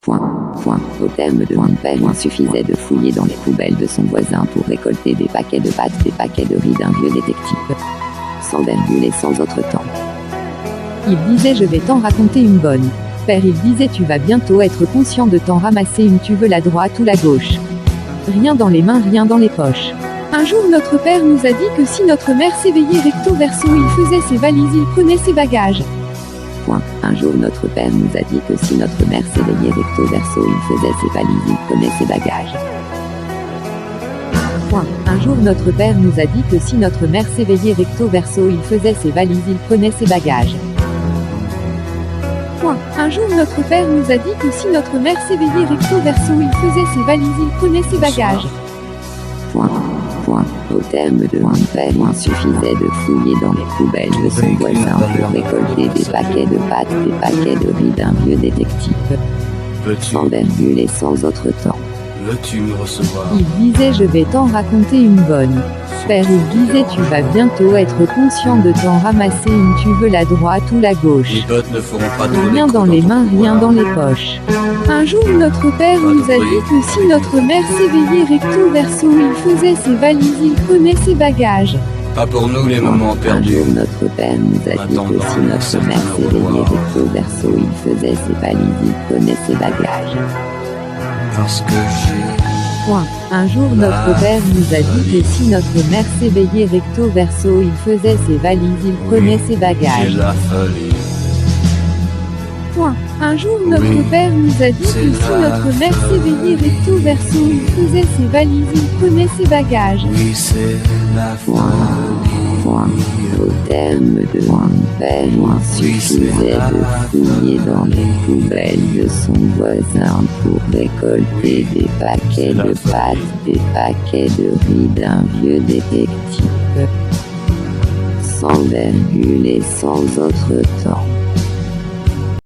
Au terme de mon père, il suffisait de fouiller dans les poubelles de son voisin pour récolter des paquets de pâtes, des paquets de riz d'un vieux détective. Sans virgule et sans autre temps. Il disait je vais t'en raconter une bonne. Père il disait tu vas bientôt être conscient de t'en ramasser une, tu veux la droite ou la gauche. Rien dans les mains, rien dans les poches. Un jour notre père nous a dit que si notre mère s'éveillait recto verso, il faisait ses valises, il prenait ses bagages. Un jour notre père nous a dit que si notre mère s'éveillait recto verso, il faisait ses valises, il prenait ses bagages. Un jour notre père nous a dit que si notre mère s'éveillait recto verso, il faisait ses valises, il prenait ses bagages. Un jour notre père nous a dit que si notre mère s'éveillait recto verso, il faisait ses valises, il prenait ses bagages. Au terme de mon père, il suffisait de fouiller dans les poubelles de son voisin pour récolter des paquets de pâtes, des paquets de riz d'un vieux détective. Sans virgule et sans autre temps. Veux-tu me recevoir? Il disait je vais t'en raconter une bonne. Père il disait tu vas bientôt être conscient de t'en ramasser une, tu veux la droite ou la gauche. Les bottes ne feront pas tourner. Rien dans les mains, rien dans les poches. Un jour notre père nous a dit que si notre mère s'éveillait recto verso, il faisait ses valises, il prenait ses bagages. Pas pour nous les moments Un perdus. jour notre père nous a dit que si notre mère s'éveillait recto verso, il faisait ses valises, il prenait ses bagages. Parce que j'ai Un jour notre père nous a dit que si notre mère s'éveillait recto verso, il faisait ses valises, il prenait ses bagages. la folie. Un jour notre père nous a dit que si notre mère s'éveillait recto verso, il faisait ses valises, il prenait ses bagages. Oui, c'est la Au terme de mon père, il suffisait de fouiller dans les poubelles de son voisin pour récolter des paquets de pâtes, des paquets de riz d'un vieux détective. Sans virgule et sans autre temps.